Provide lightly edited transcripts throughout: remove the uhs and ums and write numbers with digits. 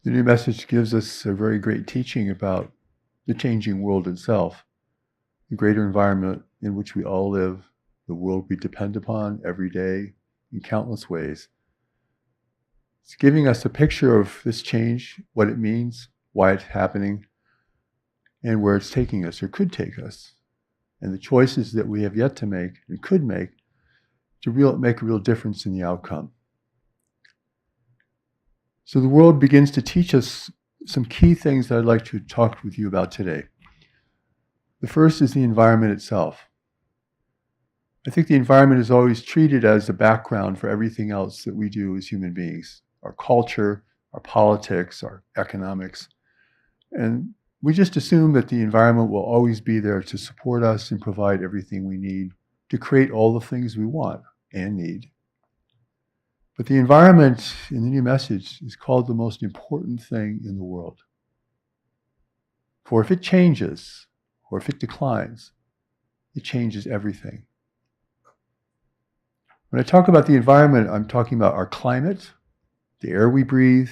The new message gives us a very great teaching about the changing world itself, the greater environment in which we all live, the world we depend upon every day in countless ways. It's giving us a picture of this change, what it means, why it's happening, and where it's taking us or could take us, and the choices that we have yet to make and could make to make a real difference in the outcome. So the world begins to teach us some key things that I'd like to talk with you about today. The first is the environment itself. I think the environment is always treated as the background for everything else that we do as human beings, our culture, our politics, our economics. And we just assume that the environment will always be there to support us and provide everything we need to create all the things we want and need. But the environment in the new message is called the most important thing in the world. For if it changes, or if it declines, it changes everything. When I talk about the environment, I'm talking about our climate, the air we breathe,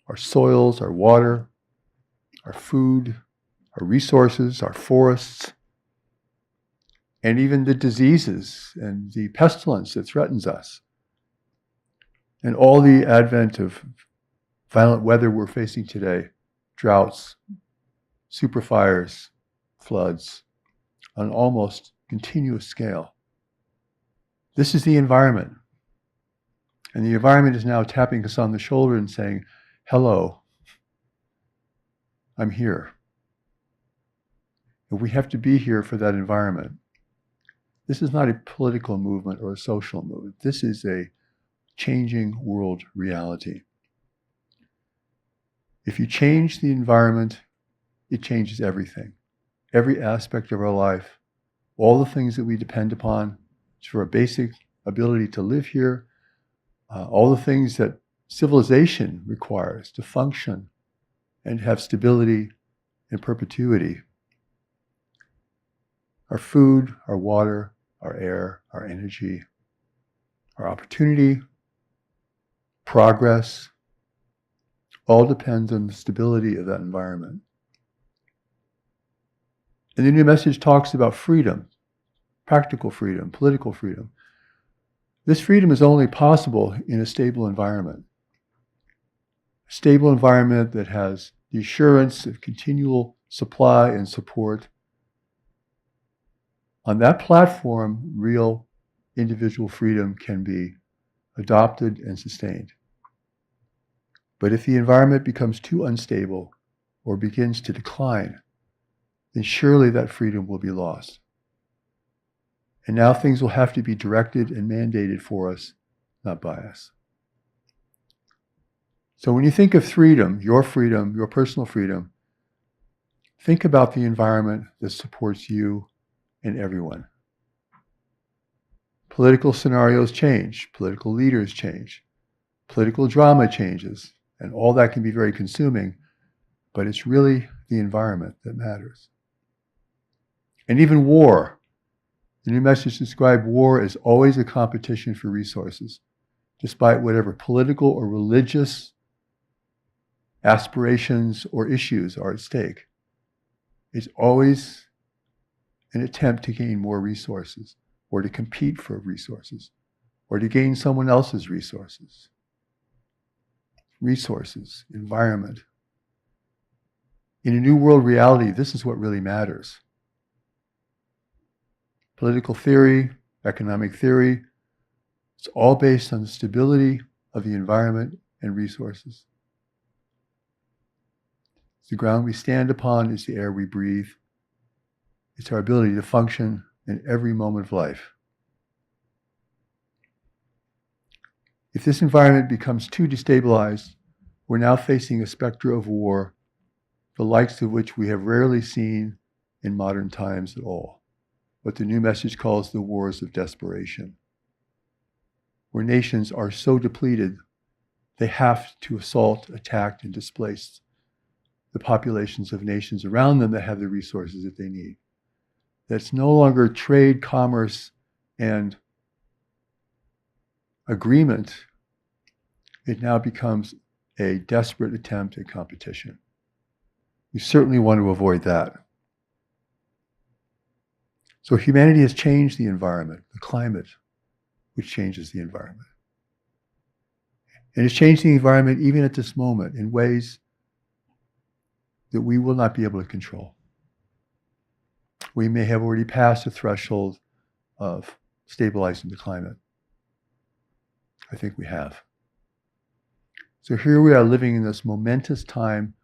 our soils, our water, our food, our resources, our forests, and even the diseases and the pestilence that threatens us. And all the advent of violent weather we're facing today, droughts, superfires, floods, on an almost continuous scale. This is the environment. And the environment is now tapping us on the shoulder and saying, hello, I'm here. And we have to be here for that environment. This is not a political movement or a social movement. This is a changing world reality. If you change the environment, it changes everything. Every aspect of our life, all the things that we depend upon for our basic ability to live here, all the things that civilization requires to function and have stability and perpetuity. Our food, our water, our air, our energy, our opportunity, progress, all depends on the stability of that environment. And the new message talks about freedom, practical freedom, political freedom. This freedom is only possible in a stable environment. A stable environment that has the assurance of continual supply and support. On that platform, real individual freedom can be adopted and sustained. But if the environment becomes too unstable or begins to decline, then surely that freedom will be lost. And now things will have to be directed and mandated for us, not by us. So when you think of freedom, your personal freedom, think about the environment that supports you and everyone. Political scenarios change, political leaders change, political drama changes, and all that can be very consuming, but it's really the environment that matters. And even war. The new message describes war as always a competition for resources, despite whatever political or religious aspirations or issues are at stake. It's always an attempt to gain more resources, or to compete for resources, or to gain someone else's resources. Resources, environment. In a new world reality, this is what really matters. Political theory, economic theory, it's all based on the stability of the environment and resources. The ground we stand upon is the air we breathe. It's our ability to function in every moment of life. If this environment becomes too destabilized, we're now facing a specter of war, the likes of which we have rarely seen in modern times at all. What the new message calls the wars of desperation, where nations are so depleted, they have to assault, attack, and displace the populations of nations around them that have the resources that they need. That's no longer trade, commerce, and agreement. It now becomes a desperate attempt at competition. We certainly want to avoid that. So humanity has changed the environment, the climate, which changes the environment. And it's changed the environment even at this moment in ways that we will not be able to control. We may have already passed the threshold of stabilizing the climate. I think we have. So here we are living in this momentous time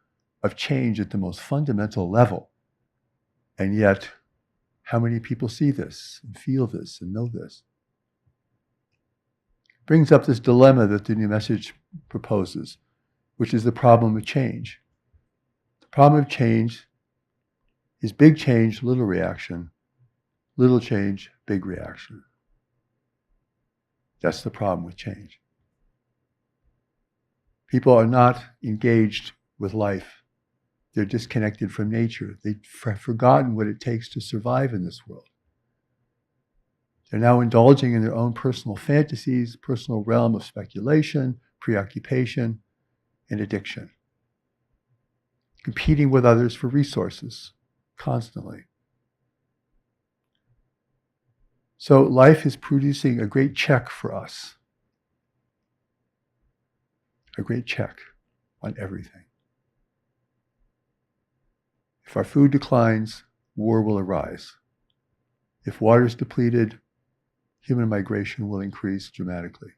of change at the most fundamental level. And yet, how many people see this and feel this and know this? It brings up this dilemma that the New Message proposes, which is the problem of change. The problem of change is big change, little reaction, little change, big reaction. That's the problem with change. People are not engaged with life. They're disconnected from nature. They've forgotten what it takes to survive in this world. They're now indulging in their own personal fantasies, personal realm of speculation, preoccupation, and addiction. Competing with others for resources constantly. So life is producing a great check for us. A great check on everything. If our food declines, war will arise. If water is depleted, human migration will increase dramatically.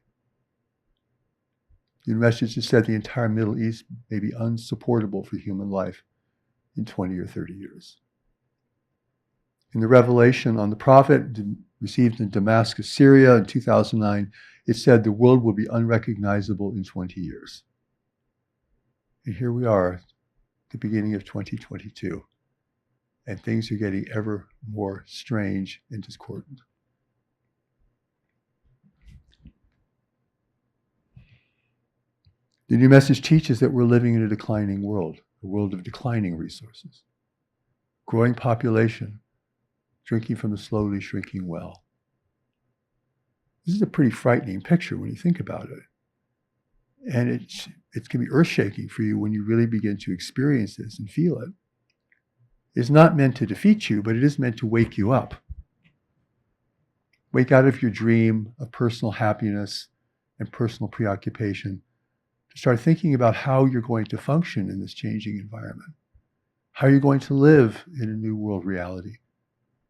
The message has said the entire Middle East may be unsupportable for human life in 20 or 30 years. In the revelation on the prophet received in Damascus, Syria in 2009, it said the world will be unrecognizable in 20 years. And here we are, the beginning of 2022, and things are getting ever more strange and discordant. The New Message teaches that we're living in a declining world, a world of declining resources, growing population, drinking from a slowly shrinking well. This is a pretty frightening picture when you think about it. And it can be earth-shaking for you when you really begin to experience this and feel it. It's not meant to defeat you, but it is meant to wake you up. Wake out of your dream of personal happiness and personal preoccupation to start thinking about how you're going to function in this changing environment, how you're going to live in a new world reality,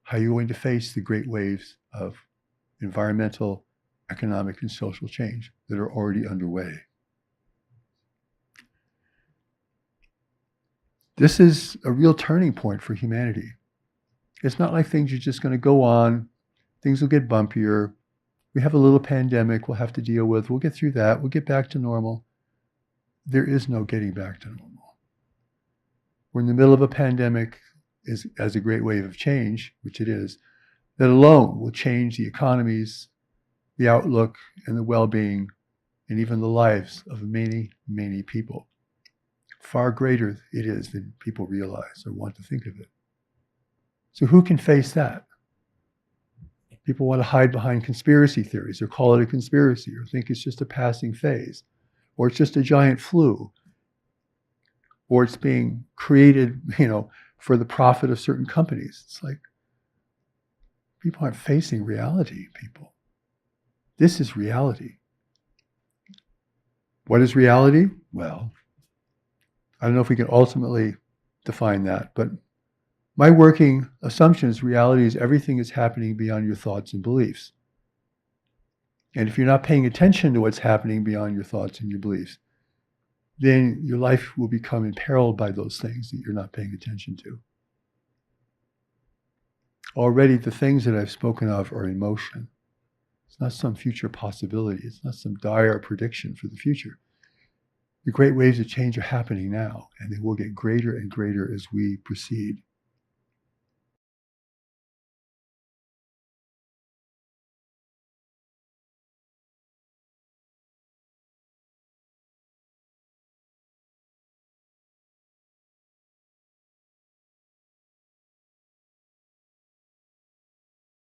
how you're going to face the great waves of environmental, economic, and social change that are already underway. This is a real turning point for humanity. It's not like things are just going to go on. Things will get bumpier. We have a little pandemic we'll have to deal with. We'll get through that. We'll get back to normal. There is no getting back to normal. We're in the middle of a pandemic as a great wave of change, which it is, that alone will change the economies, the outlook, and the well-being, and even the lives of many, many people. Far greater it is than people realize or want to think of it. So who can face that? People want to hide behind conspiracy theories or call it a conspiracy or think it's just a passing phase or it's just a giant flu or it's being created, for the profit of certain companies. It's like people aren't facing reality, people. This is reality. What is reality? Well, I don't know if we can ultimately define that, but my working assumption is reality is everything is happening beyond your thoughts and beliefs. And if you're not paying attention to what's happening beyond your thoughts and your beliefs, then your life will become imperiled by those things that you're not paying attention to. Already the things that I've spoken of are in motion. It's not some future possibility. It's not some dire prediction for the future. The great waves of change are happening now, and they will get greater and greater as we proceed.